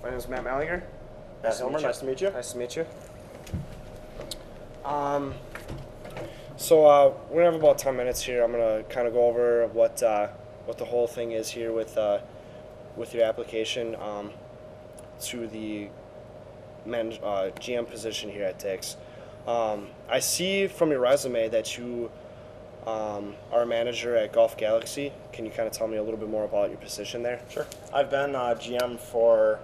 My name is Matt Mallinger. Hilmer, nice to meet you. Nice to meet you. So we're gonna have about 10 minutes here. I'm gonna kind of go over what the whole thing is here with your application to the GM position here at Dix. I see from your resume that you are a manager at Golf Galaxy. Can you kind of tell me a little bit more about your position there? Sure. I've been GM for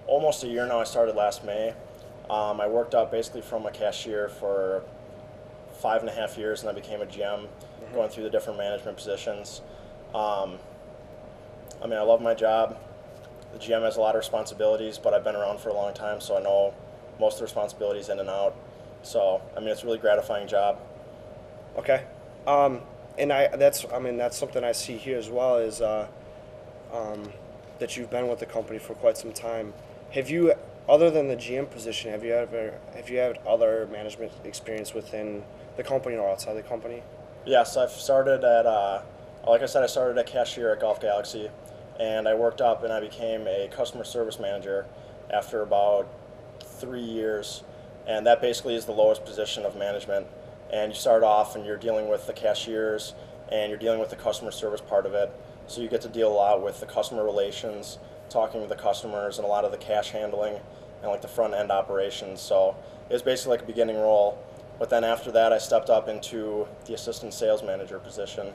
almost a year now. I started last May. I worked up basically from a cashier for 5.5 years, and I became a GM, going through the different management positions. I love my job. The GM has a lot of responsibilities, but I've been around for a long time, so I know most of the responsibilities in and out. So, it's a really gratifying job. Okay. And that's something I see here as well is that you've been with the company for quite some time. Have you, other than the GM position, have you had other management experience within the company or outside the company? Yes, I've started at, like I said, I started at cashier at Golf Galaxy, and I worked up and I became a customer service manager after about 3 years, and that basically is the lowest position of management. And you start off and you're dealing with the cashiers and you're dealing with the customer service part of it, so you get to deal a lot with the customer relations, talking with the customers, and a lot of the cash handling and like the front end operations. So it was basically like a beginning role. But then after that, I stepped up into the assistant sales manager position,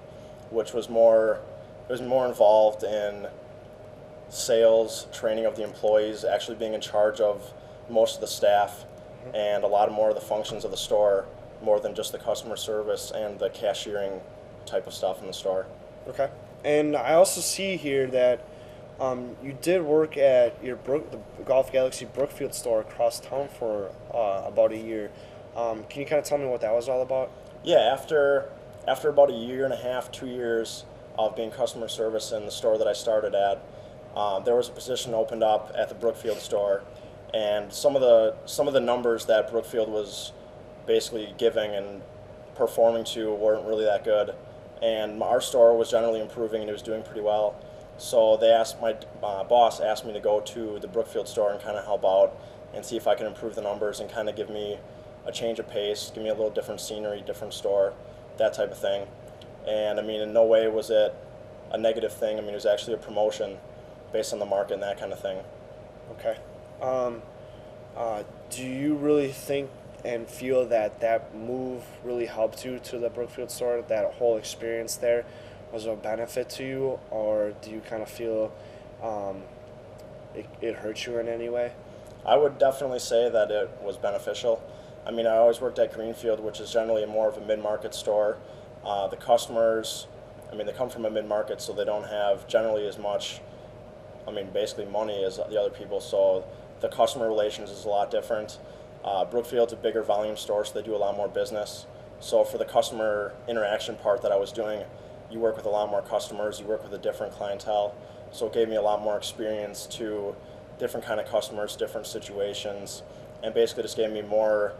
which was more involved in sales, training of the employees, actually being in charge of most of the staff and a lot more of the functions of the store, more than just the customer service and the cashiering type of stuff in the store. Okay. And I also see here that you did work at the Golf Galaxy Brookfield store across town for about a year. Can you kind of tell me what that was all about? Yeah, after about a year and a half, 2 years of being customer service in the store that I started at, there was a position opened up at the Brookfield store, and some of the numbers that Brookfield was basically giving and performing to weren't really that good, and our store was generally improving and it was doing pretty well. So my boss asked me to go to the Brookfield store and kind of help out and see if I can improve the numbers and kind of give me a change of pace, give me a little different scenery, different store, that type of thing. And in no way was it a negative thing. It was actually a promotion based on the market and that kind of thing. Okay. Do you really think and feel that move really helped you to the Brookfield store? That whole experience there was a benefit to you, or do you kind of feel it hurt you in any way? I would definitely say that it was beneficial. I always worked at Greenfield, which is generally more of a mid-market store. The customers, they come from a mid-market, so they don't have generally as much, basically money as the other people, so the customer relations is a lot different. Brookfield's a bigger volume store, so they do a lot more business. So for the customer interaction part that I was doing, you work with a lot more customers, you work with a different clientele, so it gave me a lot more experience to different kind of customers, different situations, and basically just gave me more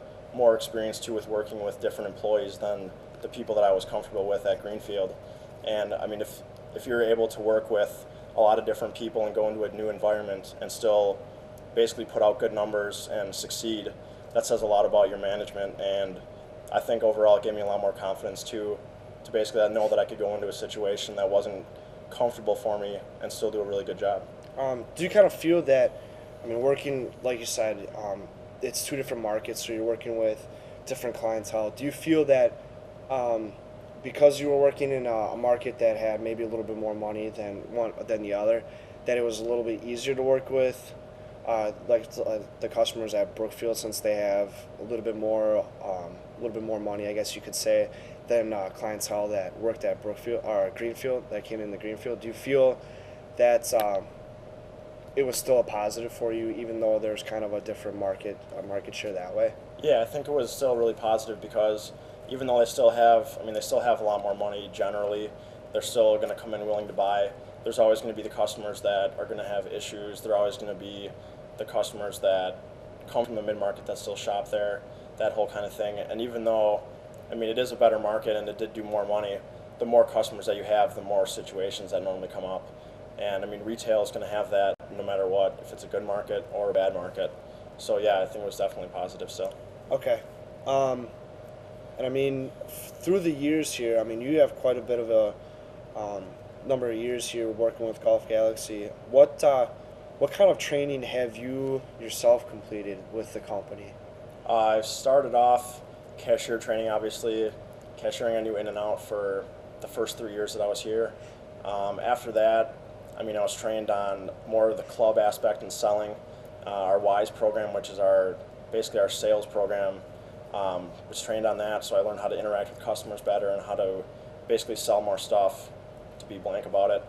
experience too with working with different employees than the people that I was comfortable with at Greenfield. And if you're able to work with a lot of different people and go into a new environment and still basically put out good numbers and succeed, that says a lot about your management. And I think overall it gave me a lot more confidence to basically know that I could go into a situation that wasn't comfortable for me and still do a really good job. Do you kind of feel that, working, like you said, it's two different markets, so you're working with different clientele. Do you feel that because you were working in a market that had maybe a little bit more money than the other, that it was a little bit easier to work with the customers at Brookfield, since they have a little bit more money, I guess you could say, than clientele that worked at Brookfield or Greenfield, that came in the Greenfield? Do you feel that it was still a positive for you, even though there's kind of a different market share that way? Yeah, I think it was still really positive, because even though they still have a lot more money generally, they're still going to come in willing to buy. There's always going to be the customers that are going to have issues. There are always going to be the customers that come from the mid-market that still shop there, that whole kind of thing. And even though, it is a better market and it did do more money, the more customers that you have, the more situations that normally come up. And I mean, retail is going to have that no matter what, if it's a good market or a bad market. So yeah, I think it was definitely positive still. Okay. Um, and I mean, through the years here, I mean, you have quite a bit of a number of years here working with Golf Galaxy. What kind of training have you yourself completed with the company? I've started off cashier training, obviously. Cashiering I knew in and out for the first 3 years that I was here. After that, I mean, I was trained on more of the club aspect and selling. Our WISE program, which is basically our sales program, was trained on that, so I learned how to interact with customers better and how to basically sell more stuff, to be blank about it.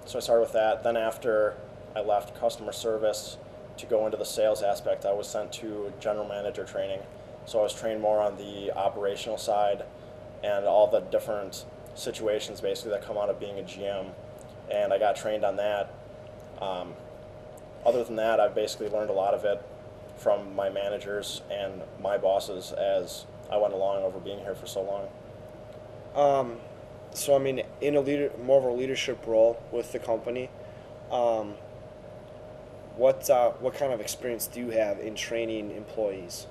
So I started with that. Then after I left customer service to go into the sales aspect, I was sent to general manager training. So I was trained more on the operational side and all the different situations basically that come out of being a GM, and I got trained on that. Other than that, I've basically learned a lot of it from my managers and my bosses as I went along over being here for so long. So I mean, in more of a leadership role with the company, um, what kind of experience do you have in training employees?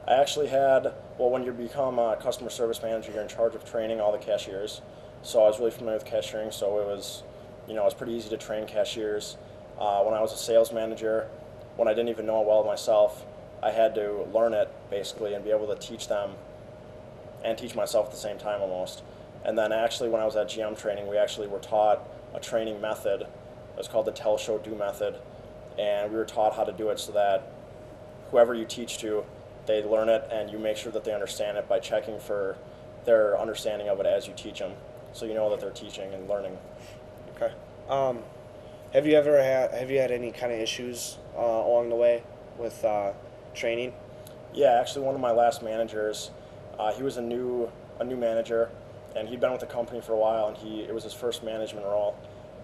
I actually had, well, when you become a customer service manager, you're in charge of training all the cashiers. So I was really familiar with cashiering, so it was pretty easy to train cashiers. When I was a sales manager, when I didn't even know it well myself, I had to learn it basically and be able to teach them and teach myself at the same time almost. And then actually when I was at GM training, we actually were taught a training method. It was called the tell, show, do method. And we were taught how to do it so that whoever you teach to, they learn it and you make sure that they understand it by checking for their understanding of it as you teach them. So you know that they're teaching and learning. Okay. Have you had any kind of issues along the way with training? Yeah, actually, one of my last managers, he was a new manager, and he'd been with the company for a while, and it was his first management role,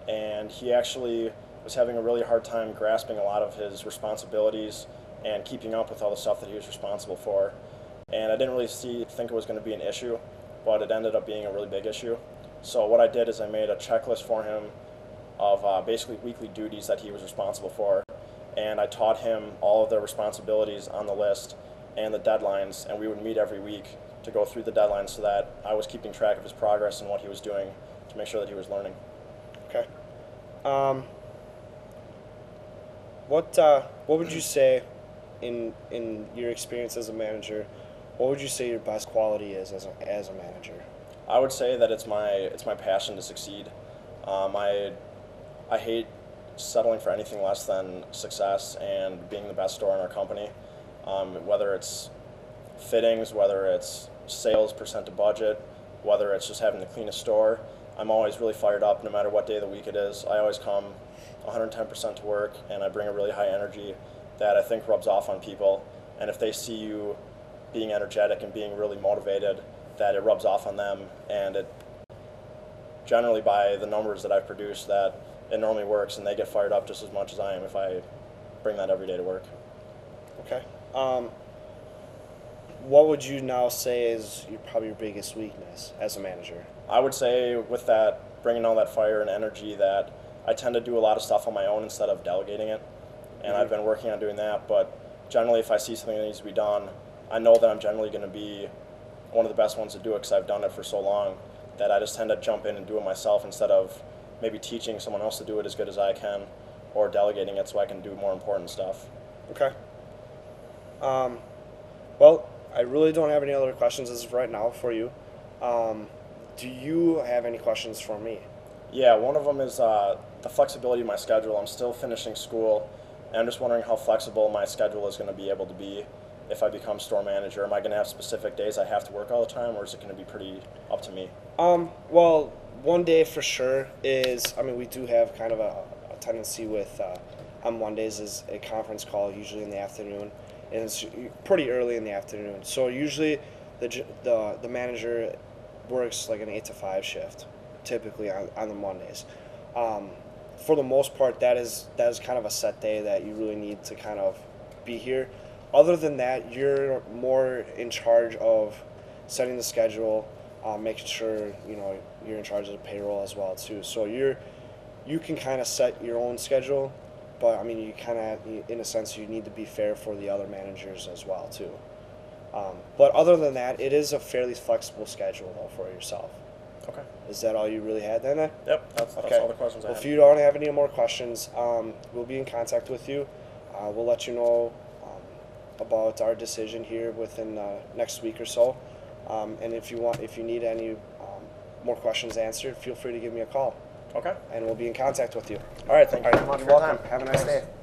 and he actually was having a really hard time grasping a lot of his responsibilities and keeping up with all the stuff that he was responsible for. And I didn't really think it was going to be an issue, but it ended up being a really big issue. So what I did is I made a checklist for him of basically weekly duties that he was responsible for, and I taught him all of the responsibilities on the list and the deadlines, and we would meet every week to go through the deadlines so that I was keeping track of his progress and what he was doing to make sure that he was learning. Okay. What would you say in your experience as a manager? What would you say your best quality is as a manager? I would say that it's my passion to succeed. I hate settling for anything less than success and being the best store in our company. Whether it's fittings, whether it's sales percent to budget, whether it's just having the cleanest store, I'm always really fired up no matter what day of the week it is. I always come 110% to work, and I bring a really high energy that I think rubs off on people. And if they see you being energetic and being really motivated, that it rubs off on them, and it generally, by the numbers that I've produced, that it normally works, and they get fired up just as much as I am if I bring that every day to work. Okay. What would you now say is probably your biggest weakness as a manager? I would say with that, bringing all that fire and energy, that I tend to do a lot of stuff on my own instead of delegating it, and I've been working on doing that. But generally, if I see something that needs to be done, I know that I'm generally going to be one of the best ones to do it because I've done it for so long that I just tend to jump in and do it myself instead of maybe teaching someone else to do it as good as I can or delegating it so I can do more important stuff. Okay. Well, I really don't have any other questions as of right now for you. Do you have any questions for me? Yeah, one of them is the flexibility of my schedule. I'm still finishing school, and I'm just wondering how flexible my schedule is going to be able to be if I become store manager. Am I going to have specific days I have to work all the time, or is it going to be pretty up to me? Well, one day for sure is, I mean, we do have kind of a tendency with, on Mondays is a conference call, usually in the afternoon, and it's pretty early in the afternoon. So usually the manager works like an 8 to 5 shift, typically on the Mondays. For the most part, that is kind of a set day that you really need to kind of be here. Other than that, you're more in charge of setting the schedule, making sure you're in charge of the payroll as well too. So you can kind of set your own schedule, but I mean, you kind of, in a sense, you need to be fair for the other managers as well too. But other than that, it is a fairly flexible schedule though for yourself. Okay. Is that all you really had then? Yep, that's Okay. all the questions I Well, have. if you don't have any more questions, we'll be in contact with you. We'll let you know about our decision here within next week or so. And if you need any more questions answered, feel free to give me a call, Okay. and we'll be in contact with you. All right, thank you very much You're for your welcome. time. Have a nice Thanks. day.